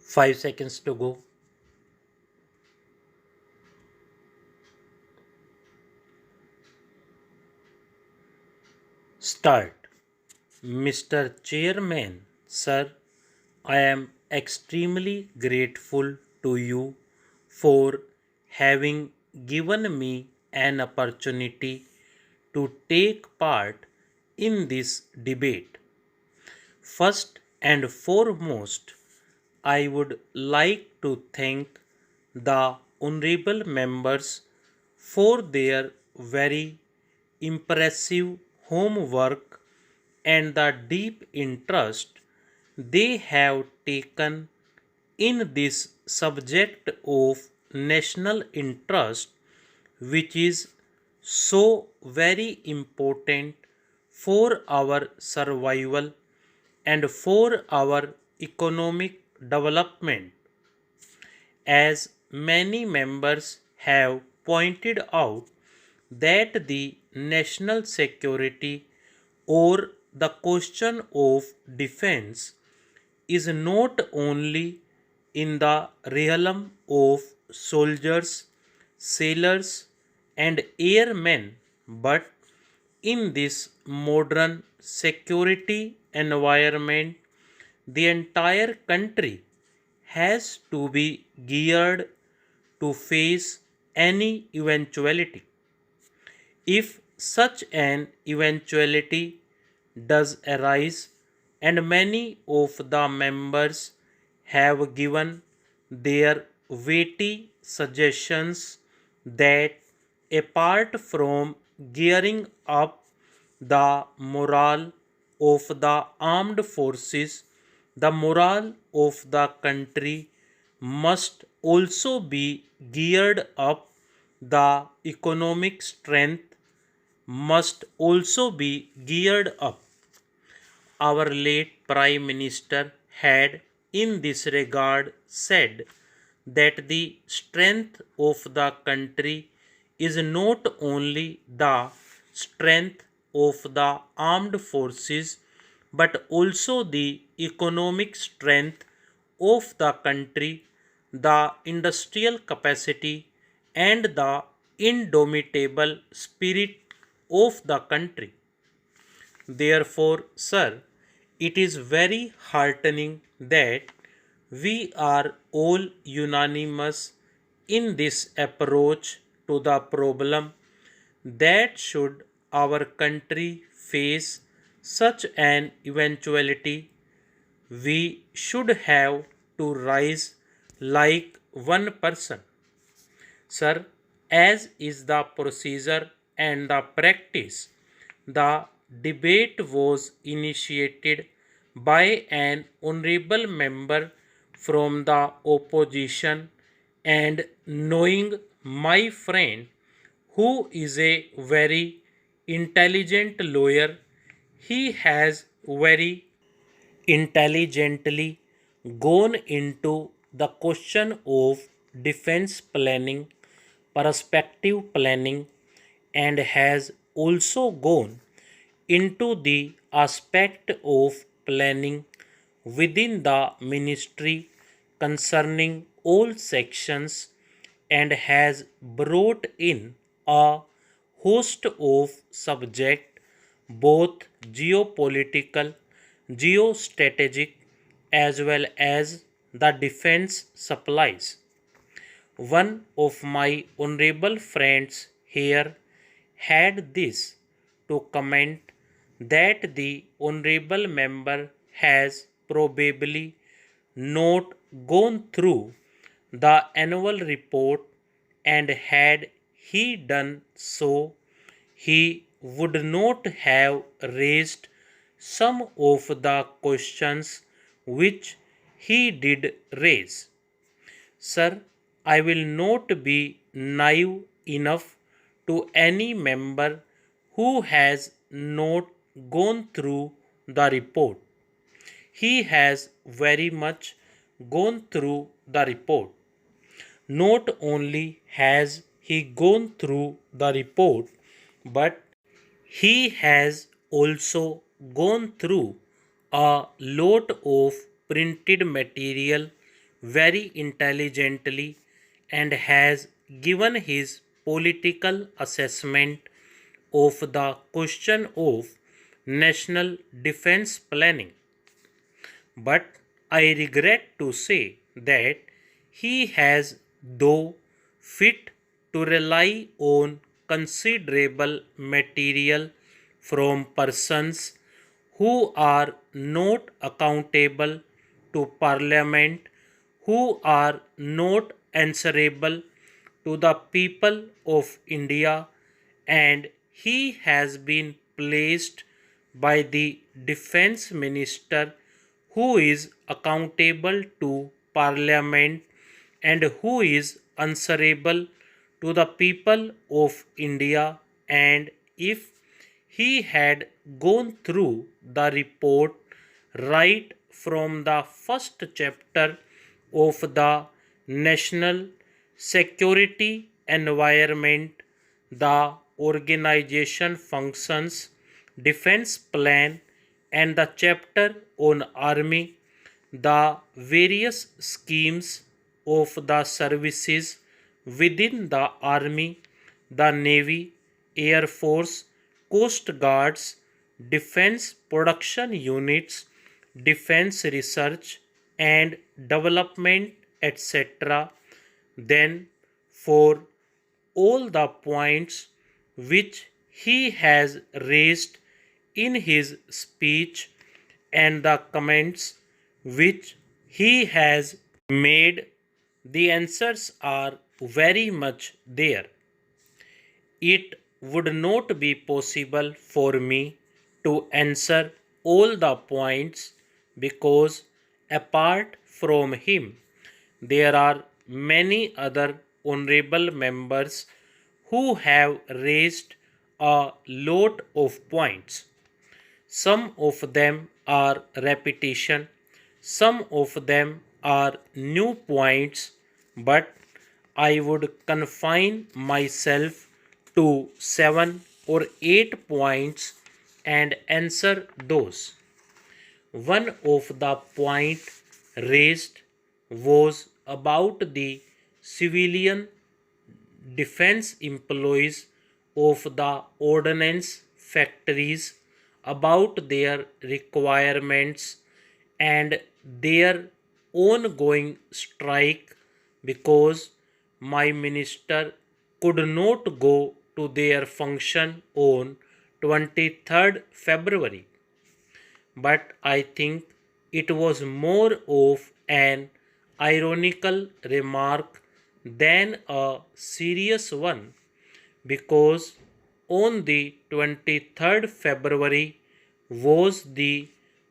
5 seconds to go. Start. Mr. Chairman, sir, I am extremely grateful to you for having given me an opportunity to take part in this debate. First and foremost, I would like to thank the honorable members for their very impressive homework and the deep interest they have taken in this subject of national interest, which is so very important for our survival and for our economic development. As many members have pointed out, that the national security or the question of defense is not only in the realm of soldiers, sailors, and airmen, but in this modern security environment, the entire country has to be geared to face any eventuality. If such an eventuality does arise, and many of the members have given their weighty suggestions that apart from gearing up the morale of the armed forces, the morale of the country must also be geared up, the economic strength must also be geared up. Our late Prime Minister had, in this regard, said that the strength of the country is not only the strength of the armed forces but also the economic strength of the country, the industrial capacity, and the indomitable spirit of the country. Therefore, sir, it is very heartening that we are all unanimous in this approach to the problem, that should our country face such an eventuality, we should have to rise like one person. Sir, as is the procedure and the practice, the debate was initiated by an honorable member from the opposition, and knowing my friend who is a very intelligent lawyer, he has very intelligently gone into the question of defense planning, perspective planning, and has also gone into the aspect of planning within the ministry concerning all sections, and has brought in a host of subjects, both geopolitical, geostrategic, as well as the defense supplies. One of my honorable friends here had this to comment, that the honorable member has probably not gone through the annual report, and had he done so, he would not have raised some of the questions which he did raise. Sir, I will not be naive enough to any member who has not gone through the report. He has very much gone through the report. Not only has he gone through the report, but he has also gone through a lot of printed material very intelligently and has given his political assessment of the question of national defense planning. But I regret to say that he has, though fit to rely on considerable material from persons who are not accountable to Parliament, who are not answerable to the people of India, and he has been placed by the defense minister who is accountable to Parliament and who is answerable to the people of India. And if he had gone through the report right from the first chapter of the national security environment, the organization functions, defense plan, and the chapter on army, the various schemes of the services within the army, the navy, air force, coast guards, defense production units, defense research and development, etc. Then, for all the points which he has raised in his speech and the comments which he has made, the answers are very much there. It would not be possible for me to answer all the points because apart from him, there are many other honorable members who have raised a lot of points. Some of them are repetition, some of them are new points, but I would confine myself to 7 or 8 points and answer those. One of the points raised was about the civilian defense employees of the ordnance factories, about their requirements and their ongoing strike because my minister could not go to their function on 23rd February. But I think it was more of an ironical remark than a serious one, because on the 23rd February was the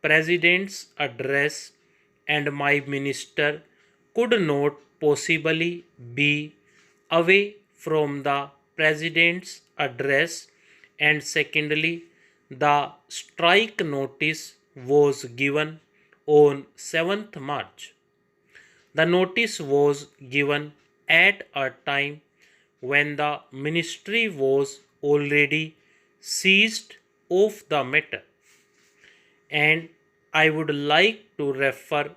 President's address, and my minister could not possibly be away from the President's address, and secondly, the strike notice was given on 7th March. The notice was given at a time when the ministry was already seized of the matter, and I would like to refer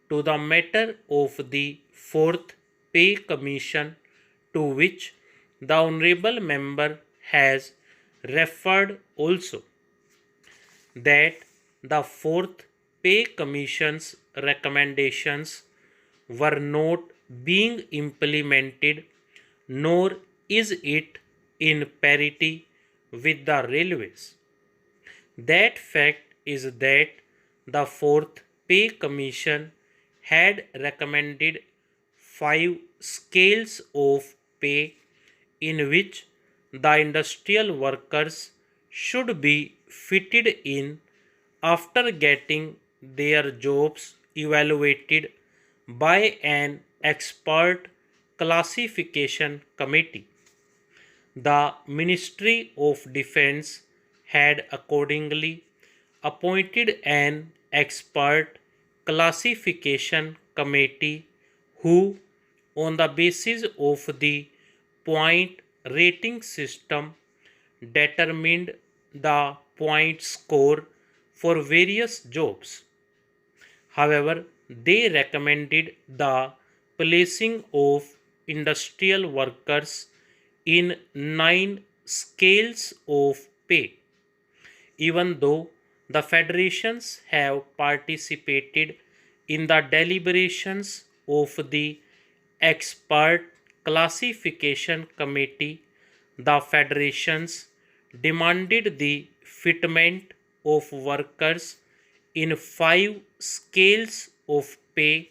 to the matter of the fourth pay commission, to which the honorable member has referred also, that the fourth pay commission's recommendations were not being implemented, nor is it in parity with the railways. That fact is that the fourth pay commission had recommended 5 scales of pay in which the industrial workers should be fitted in after getting their jobs evaluated by an expert classification committee. The Ministry of Defense had accordingly appointed an expert classification committee who, on the basis of the point rating system, determined the point score for various jobs. However, they recommended the placing of industrial workers in 9 scales of pay. Even though the federations have participated in the deliberations of the expert classification committee, the federations demanded the fitment of workers in 5 scales of pay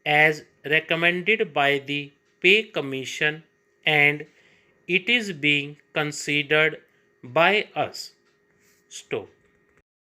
as recommended by the Pay Commission, and it is being considered by us. Stop.